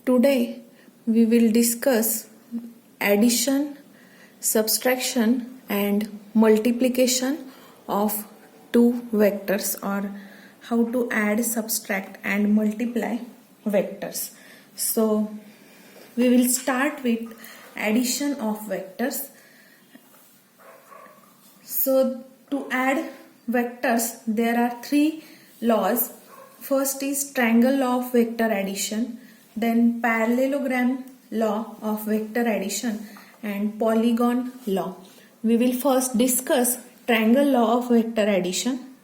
Today we will discuss addition, subtraction and multiplication of two vectors, or how to add, subtract and multiply vectors. So we will start with addition of vectors. So to add vectors there are three laws. First is triangle law of vector addition, then parallelogram law of vector addition and polygon law. We will first discuss triangle law of vector addition.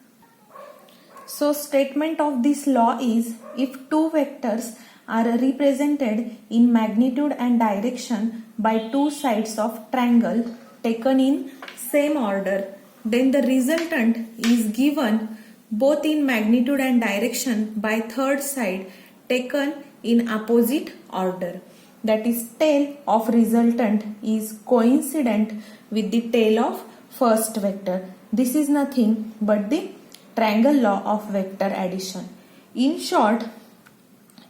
So statement of this law is, if two vectors are represented in magnitude and direction by two sides of triangle taken in same order, then the resultant is given both in magnitude and direction by third side taken in opposite order. That is, tail of resultant is coincident with the tail of first vector. This is nothing but the triangle law of vector addition. In short,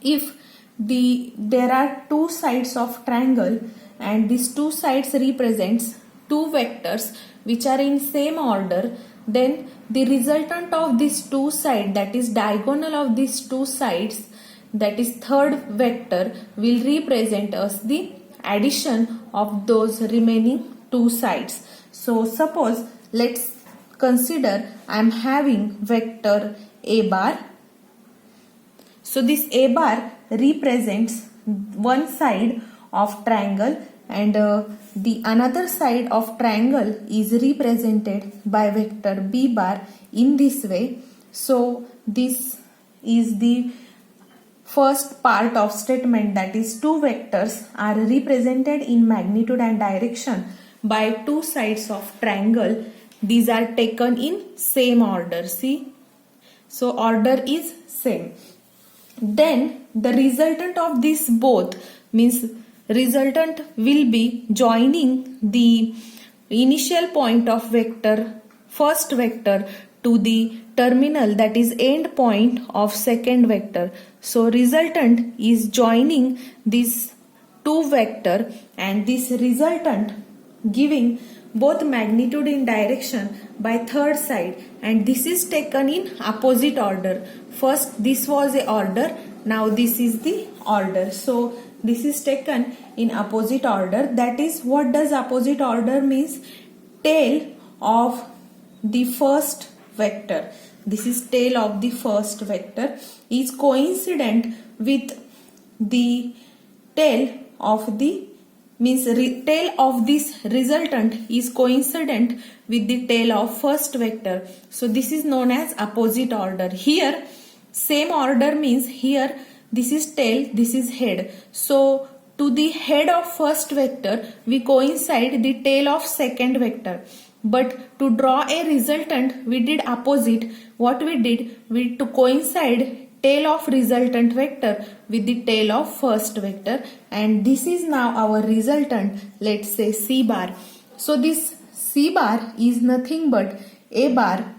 if there are two sides of triangle and these two sides represents two vectors which are in same order, then the resultant of these two sides, that is diagonal of these two sides, that is third vector, will represent us the addition of those remaining two sides. So suppose let's consider I am having vector a bar. So this a bar represents one side of triangle and the another side of triangle is represented by vector b bar in this way. So this is the first part of statement, that is two vectors are represented in magnitude and direction by two sides of triangle. These are taken in same order. See, so order is same. Then the resultant of this both means resultant will be joining the initial point of vector, first vector, to the terminal, that is end point of second vector. So resultant is joining these two vector and this resultant giving both magnitude in direction by third side, and this is taken in opposite order. First this was a order, now this is the order. So this is taken in opposite order. That is, what does opposite order means? Tail of the first vector, this is tail of the first vector, is coincident with the tail of the tail of this resultant is coincident with the tail of first vector. So this is known as opposite order. Here same order means here this is tail, this is head. So to the head of first vector we coincide the tail of second vector. But to draw a resultant we did opposite. What we did, we to coincide tail of resultant vector with the tail of first vector, and this is now our resultant, let's say c bar. So this c bar is nothing but a bar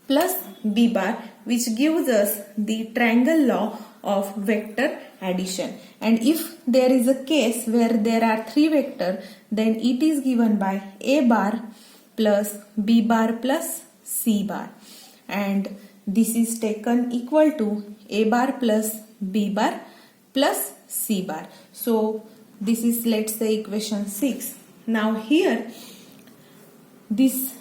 plus b bar, which gives us the triangle law of vector addition. And if there is a case where there are three vectors, then it is given by a bar plus b bar plus c bar, and this is taken equal to a bar plus b bar plus c bar. So this is, let's say, equation 6. Now here this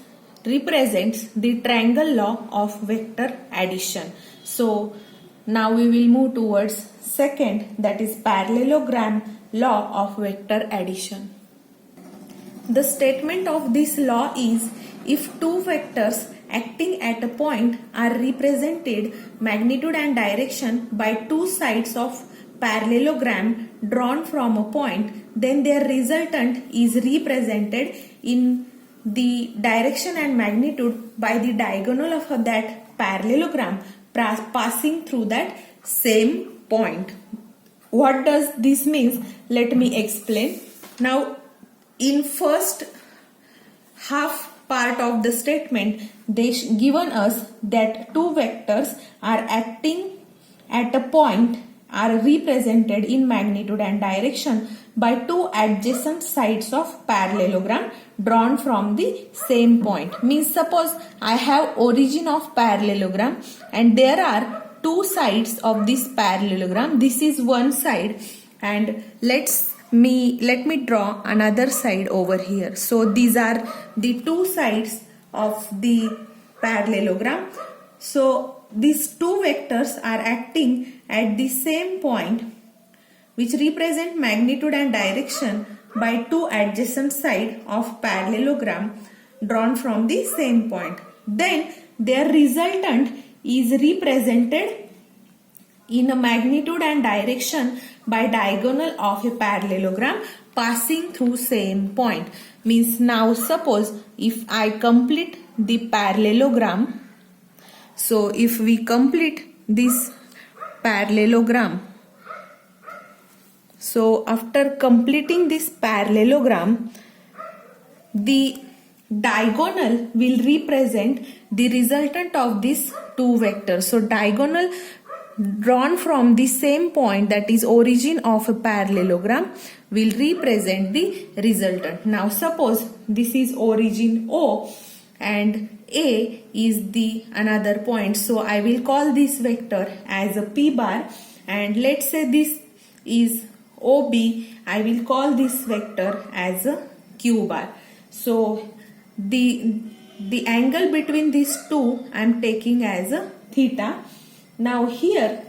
represents the triangle law of vector addition. So now we will move towards second, that is parallelogram law of vector addition. The statement of this law is, if two vectors acting at a point are represented magnitude and direction by two sides of parallelogram drawn from a point, then their resultant is represented in the direction and magnitude by the diagonal of that parallelogram passing through that same point. What does this mean? Let me explain. Now in first half part of the statement they given us that two vectors are acting at a point are represented in magnitude and direction by two adjacent sides of parallelogram drawn from the same point. Means suppose I have origin of parallelogram and there are two sides of this parallelogram. This is one side and let me draw another side over here. So these are the two sides of the parallelogram. So these two vectors are acting at the same point which represent magnitude and direction by two adjacent sides of parallelogram drawn from the same point. Then their resultant is represented in a magnitude and direction by diagonal of a parallelogram passing through same point. Means now suppose if I complete the parallelogram, so if we complete this parallelogram, so after completing this parallelogram, the diagonal will represent the resultant of these two vectors. So diagonal drawn from the same point, that is origin of a parallelogram, will represent the resultant. Now suppose this is origin O and A is the another point. So I will call this vector as a P bar, and let's say this is OB. I will call this vector as a Q bar. So the angle between these two I am taking as a theta. Now here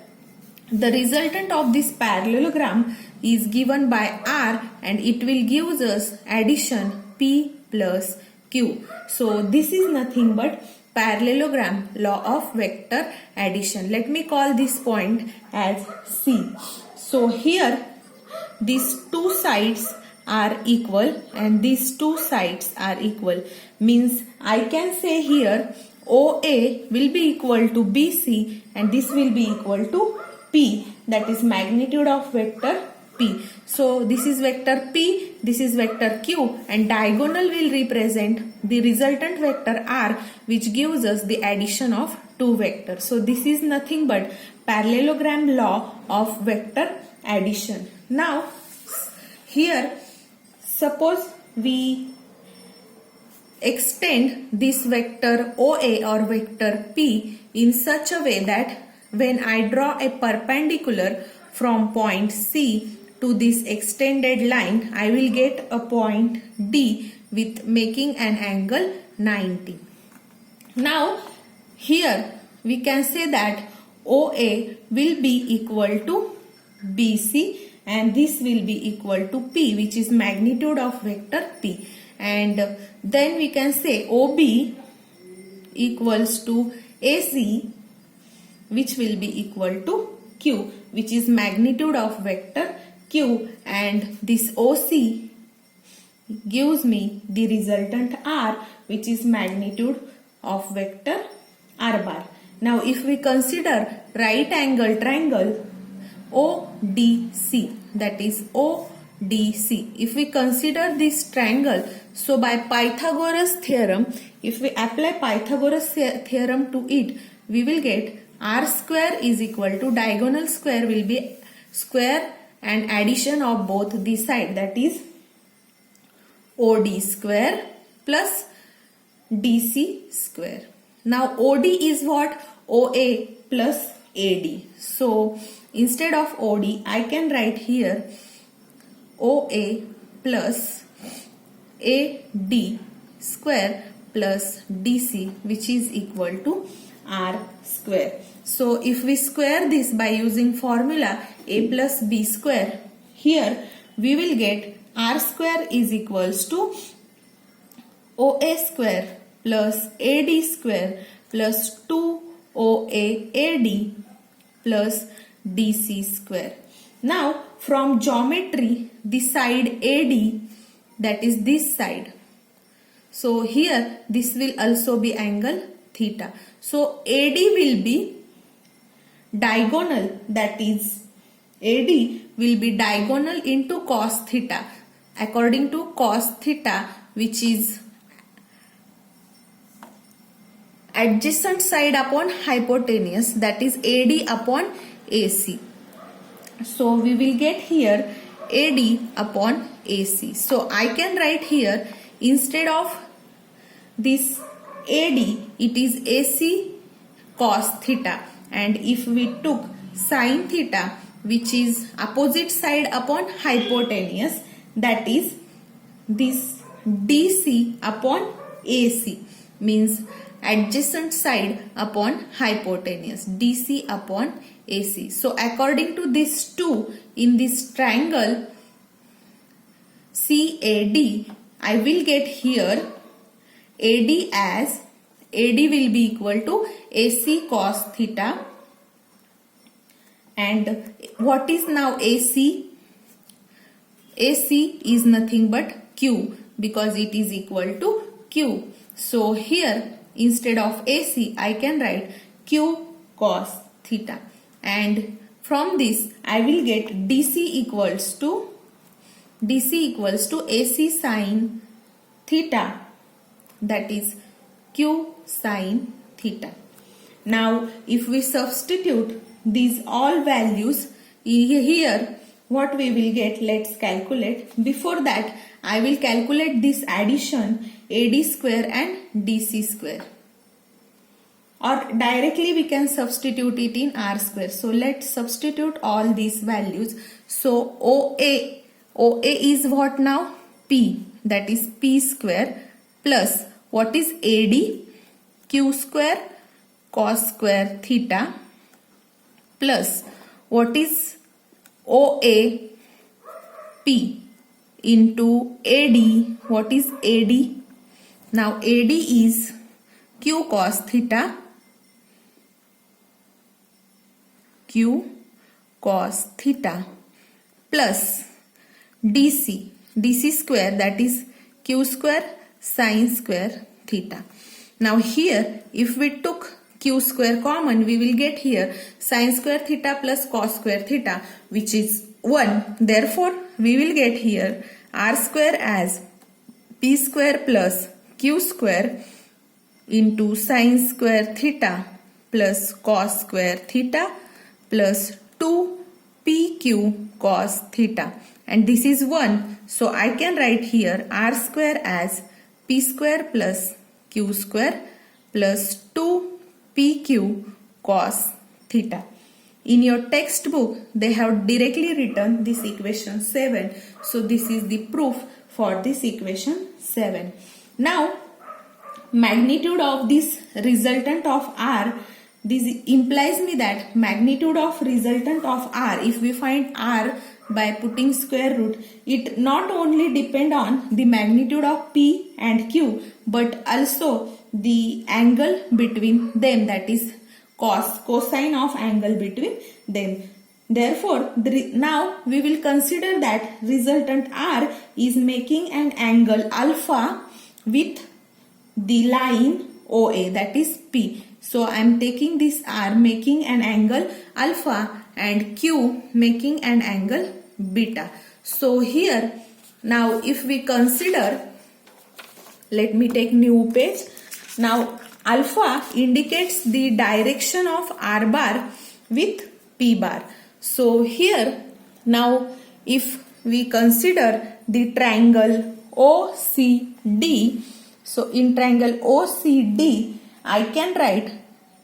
the resultant of this parallelogram is given by R and it will give us addition P plus Q. So this is nothing but parallelogram law of vector addition. Let me call this point as C. So here these two sides are equal and these two sides are equal. Means I can say here OA will be equal to BC and this will be equal to P, that is magnitude of vector P. So this is vector P, this is vector Q, and diagonal will represent the resultant vector R, which gives us the addition of two vectors. So this is nothing but parallelogram law of vector addition. Now here suppose we extend this vector OA or vector P in such a way that when I draw a perpendicular from point C to this extended line, I will get a point D with making an angle 90. Now here we can say that OA will be equal to BC and this will be equal to P, which is magnitude of vector P. And then we can say OB equals to AC, which will be equal to Q, which is magnitude of vector Q, and this OC gives me the resultant R, which is magnitude of vector R bar. Now if we consider right angle triangle ODC, that is ODC, if we consider this triangle, so by Pythagoras theorem, if we apply Pythagoras theorem to it, we will get R square is equal to diagonal square will be square and addition of both the side, that is OD square plus DC square. Now OD is what? OA plus AD. So instead of OD I can write here OA plus AD square plus DC, which is equal to R square. So if we square this by using formula A plus B square, here we will get R square is equals to OA square plus AD square plus 2OA AD plus DC square. Now from geometry, the side AD, that is this side, so here this will also be angle theta. So AD will be diagonal, that is AD will be diagonal into cos theta according to cos theta, which is adjacent side upon hypotenuse, that is AD upon AC. So we will get here AD upon AC. So I can write here, instead of this AD, it is AC cos theta, and if we took sin theta, which is opposite side upon hypotenuse, that is this DC upon AC, means adjacent side upon hypotenuse, DC upon AC. So according to these two, in this triangle CAD, I will get here AD as AD will be equal to AC cos theta. And what is now AC? AC is nothing but Q, because it is equal to Q. So here instead of AC I can write Q cos theta, and from this I will get DC equals to AC sin theta, that is Q sin theta. Now if we substitute these all values here, what we will get, let's calculate. Before that I will calculate this addition AD square and DC square, or directly we can substitute it in R square. So let's substitute all these values. So OA is what now? P, that is P square, plus what is AD? Q square cos square theta, plus what is OA? P into AD. What is AD? Now AD is Q cos theta, Q cos theta, plus DC square, that is Q square sin square theta. Now here if we took Q square common, we will get here sin square theta plus cos square theta, which is 1. Therefore we will get here R square as P square plus Q square into sin square theta plus cos square theta plus 2 PQ cos theta, and this is 1. So I can write here R square as P square plus Q square plus 2 PQ cos theta. In your textbook they have directly written this equation 7. So this is the proof for this equation 7. Now magnitude of this resultant of R, this implies me that magnitude of resultant of R, if we find R by putting square root, it not only depend on the magnitude of P and Q, but also the angle between them, that is cosine of angle between them. Therefore now we will consider that resultant R is making an angle alpha with the line OA, that is P. So I am taking this R making an angle alpha and Q making an angle beta. So here now if we consider, let me take new page. Now alpha indicates the direction of R bar with P bar. So here now if we consider the triangle OCD, so in triangle OCD I can write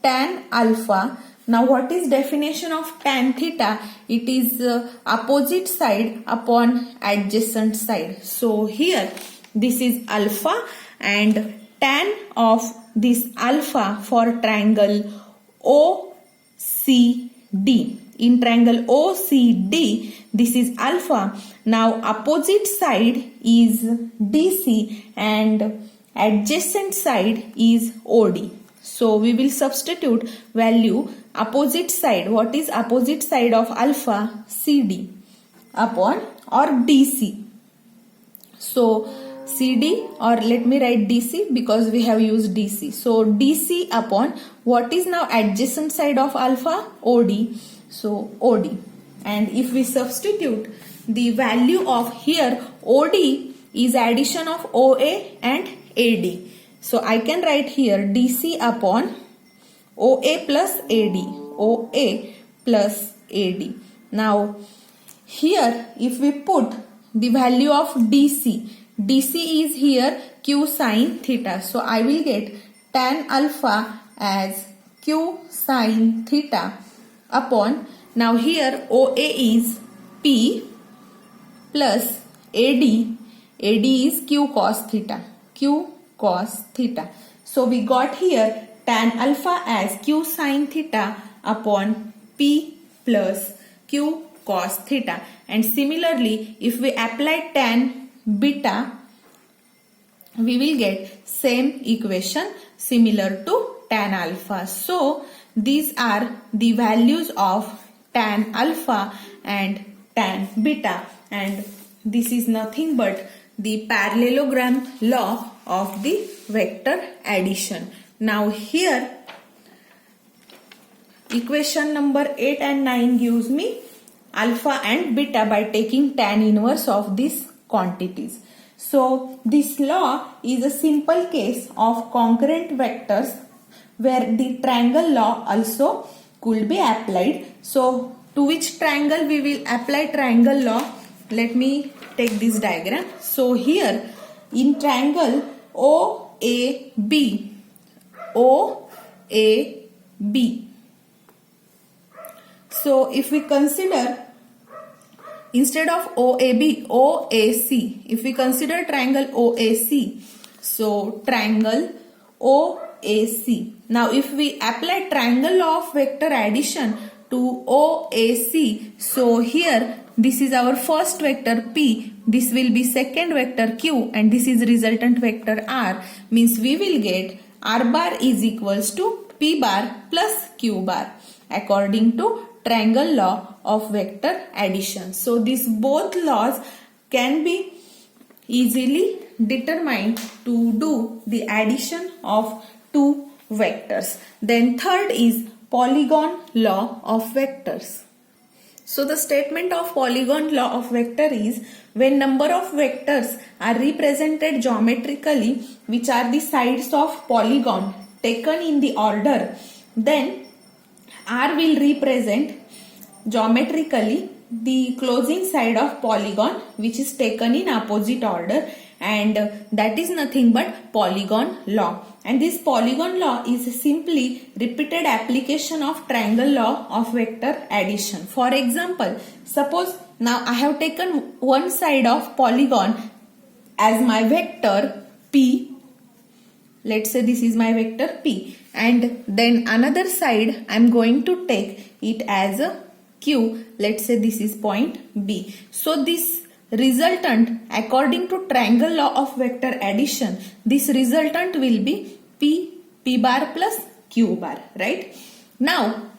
tan alpha. Now what is definition of tan theta? It is opposite side upon adjacent side. So here this is alpha, and tan of this alpha for triangle OCD. In triangle OCD this is alpha. Now opposite side is DC and adjacent side is OD. So we will substitute value opposite side. What is opposite side of alpha? CD upon or DC. So CD, or let me write DC because we have used DC. So DC upon what is now adjacent side of alpha? OD. So OD. And if we substitute the value of here, OD is addition of OA and AD. So I can write here DC upon OA plus AD. OA plus AD. Now here if we put the value of DC is here q sine theta. So I will get tan alpha as q sine theta upon, now here OA is P plus AD is q cos theta. So we got here tan alpha as q sine theta upon P plus q cos theta. And similarly, if we apply tan beta, we will get same equation similar to tan alpha. So these are the values of tan alpha and tan beta, and this is nothing but the parallelogram law of the vector addition. Now here equation number 8 and 9 gives me alpha and beta by taking tan inverse of these quantities. So this law is a simple case of concurrent vectors where the triangle law also could be applied. So to which triangle we will apply triangle law? Let me take this diagram. So here in triangle OAB, so if we consider instead of OAB, OAC, if we consider triangle OAC, so triangle OAC. Now if we apply triangle law of vector addition to OAC, so here this is our first vector P, this will be second vector Q, and this is resultant vector R, means we will get R bar is equals to P bar plus Q bar according to triangle law of vector addition. So these both laws can be easily determined to do the addition of two vectors. Then third is polygon law of vectors. So the statement of polygon law of vector is when number of vectors are represented geometrically, which are the sides of polygon taken in the order, then R will represent geometrically the closing side of polygon which is taken in opposite order, and that is nothing but polygon law. And this polygon law is simply repeated application of triangle law of vector addition. For example, suppose now I have taken one side of polygon as my vector P. Let's say this is my vector P, and then another side I am going to take it as a Q. Let's say this is point B. So this resultant, according to triangle law of vector addition, this resultant will be P bar plus Q bar, right? Now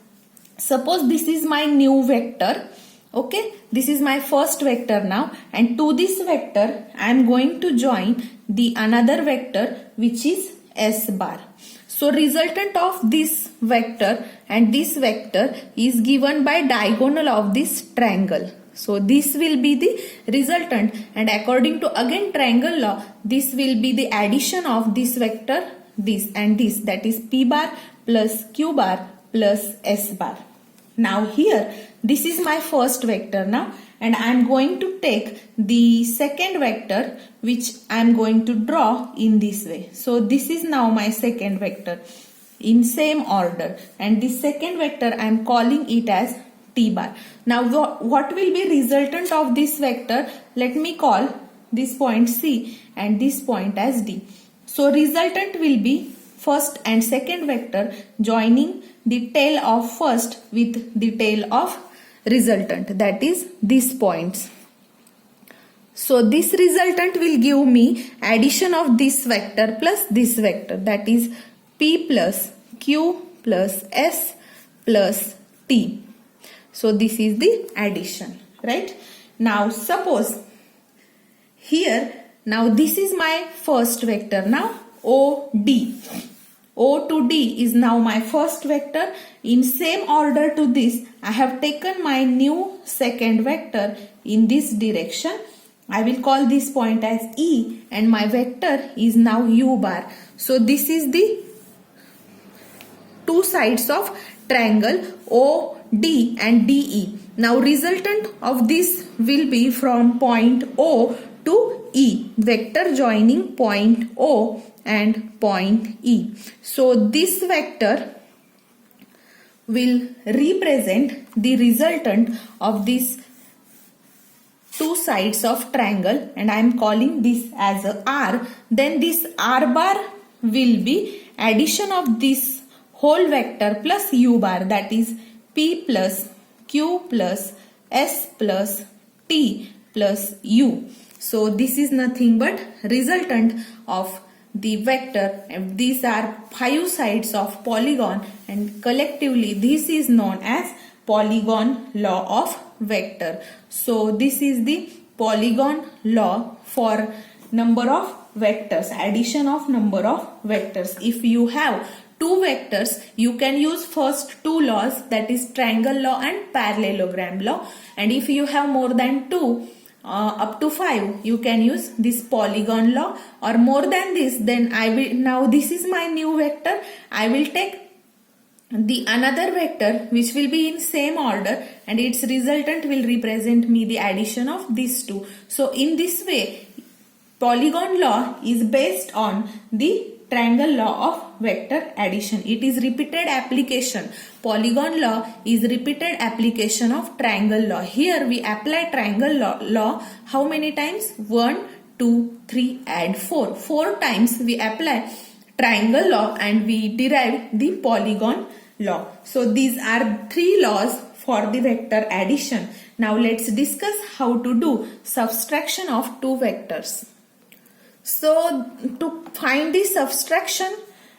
suppose this is my new vector, okay, this is my first vector now, and to this vector I am going to join the another vector which is S bar. So resultant of this vector and this vector is given by diagonal of this triangle. So this will be the resultant, and according to again triangle law, this will be the addition of this vector, this and this, that is P bar plus Q bar plus S bar. Now here this is my first vector now, and I am going to take the second vector which I am going to draw in this way. So this is now my second vector in same order, and this second vector I am calling it as T bar. Now what will be resultant of this vector? Let me call this point C and this point as D. So resultant will be first and second vector joining the tail of first with the tail of resultant, that is these points. So this resultant will give me addition of this vector plus this vector, that is P plus Q plus S plus T. So this is the addition, right? Now suppose here, now this is my first vector now, OD. O to D is now my first vector. In same order to this, I have taken my new second vector in this direction. I will call this point as E, and my vector is now U bar. So this is the two sides of triangle OD. D and DE. Now resultant of this will be from point O to E, vector joining point O and point E. So this vector will represent the resultant of these two sides of triangle, and I am calling this as a R. Then this R bar will be addition of this whole vector plus U bar, that is P plus Q plus S plus T plus U. So this is nothing but resultant of the vector. These are 5 sides of polygon, and collectively this is known as polygon law of vector. So this is the polygon law for number of vectors, addition of number of vectors. If you have 2 vectors, you can use first 2 laws, that is triangle law and parallelogram law. And if you have more than 2, up to 5, you can use this polygon law, or more than this, then I will, now this is my new vector, I will take the another vector which will be in same order, and its resultant will represent me the addition of these two. So in this way, polygon law is based on the triangle law of vector addition. It is repeated application. Polygon law is repeated application of triangle law. Here we apply triangle law how many times? 1, 2, 3 and 4. 4 times we apply triangle law and we derive the polygon law. So these are 3 laws for the vector addition. Now let's discuss how to do subtraction of 2 vectors. So to find the subtraction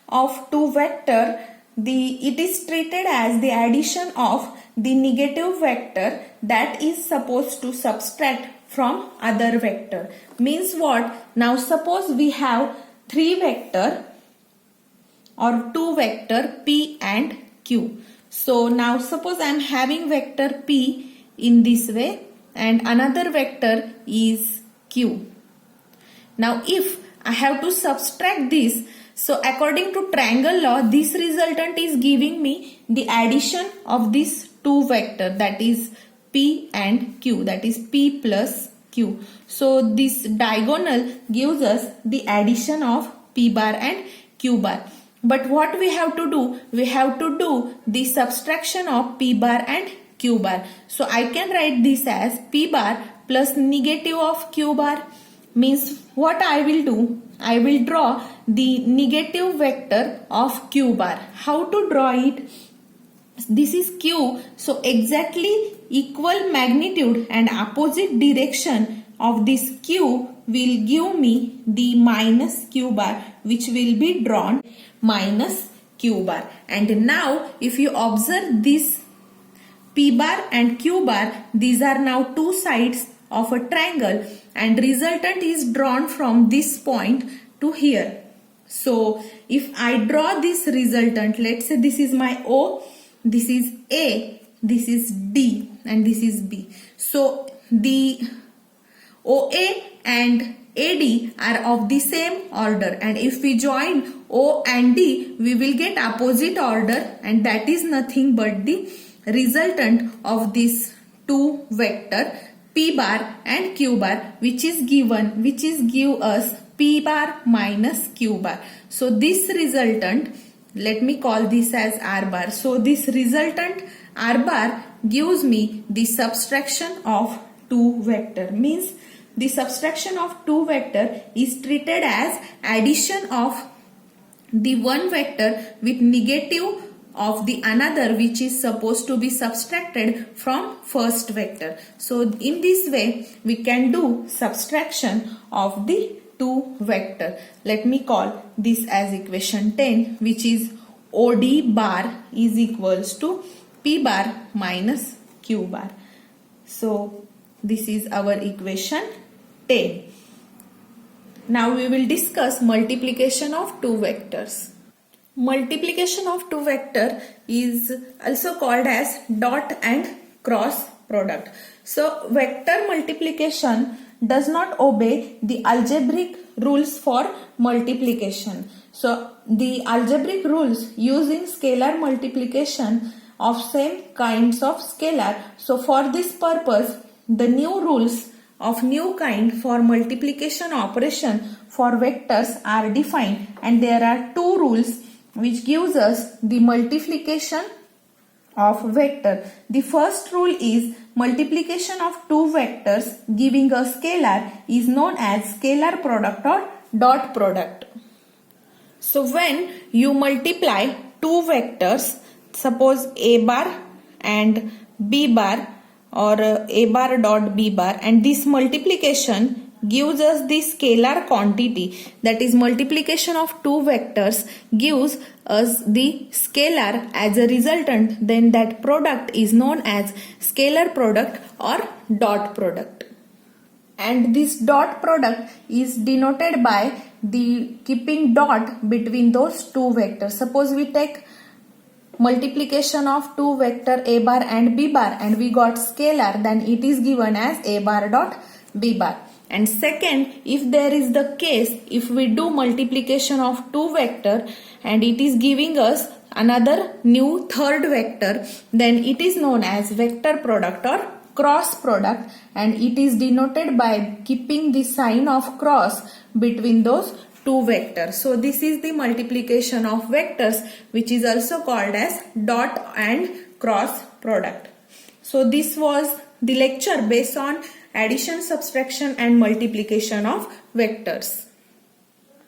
of 2 vector, it is treated as the addition of the negative vector that is supposed to subtract from other vector. Means what? Now suppose we have 3 vector or 2 vector P and Q. So now suppose I am having vector P in this way and another vector is Q. Now if I have to subtract this, so according to triangle law, this resultant is giving me the addition of these 2 vector, that is P and Q, that is P plus Q. So this diagonal gives us the addition of P bar and Q bar. But what we have to do? We have to do the subtraction of P bar and Q bar. So I can write this as P bar plus negative of Q bar. Means what I will do? I will draw the negative vector of Q bar. How to draw it? This is Q. So exactly equal magnitude and opposite direction of this Q will give me the minus Q bar, which will be drawn minus Q bar. And now if you observe this P bar and Q bar, these are now 2 sides of a triangle and resultant is drawn from this point to here. So if I draw this resultant, let's say this is my O, this is A, this is D and this is B. So the OA and AD are of the same order, and if we join O and D, we will get opposite order, and that is nothing but the resultant of this 2 vector P bar and Q bar, which is give us P bar minus Q bar. So this resultant, let me call this as R bar. So this resultant R bar gives me the subtraction of 2 vector. Means the subtraction of 2 vector is treated as addition of the one vector with negative of the another, which is supposed to be subtracted from first vector. So in this way we can do subtraction of the 2 vector. Let me call this as equation 10, which is OD bar is equals to P bar minus Q bar. So this is our equation 10. Now we will discuss multiplication of 2 vectors. Multiplication of 2 vector is also called as dot and cross product. So vector multiplication does not obey the algebraic rules for multiplication. So the algebraic rules used in scalar multiplication of same kinds of scalar. So for this purpose, the new rules of new kind for multiplication operation for vectors are defined, and there are two rules which gives us the multiplication of vector. The first rule is multiplication of two vectors giving a scalar is known as scalar product or dot product. So when you multiply two vectors, suppose a bar and b bar, or a bar dot b bar, and this multiplication gives us the scalar quantity, that is multiplication of two vectors gives us the scalar as a resultant, then that product is known as scalar product or dot product. And this dot product is denoted by the keeping dot between those two vectors. Suppose we take multiplication of two vector a bar and b bar and we got scalar, then it is given as a bar dot b bar. And second, if there is the case, if we do multiplication of two vector and it is giving us another new third vector, then it is known as vector product or cross product, and it is denoted by keeping the sign of cross between those two vectors. So this is the multiplication of vectors, which is also called as dot and cross product. So this was the lecture based on addition, subtraction and multiplication of vectors.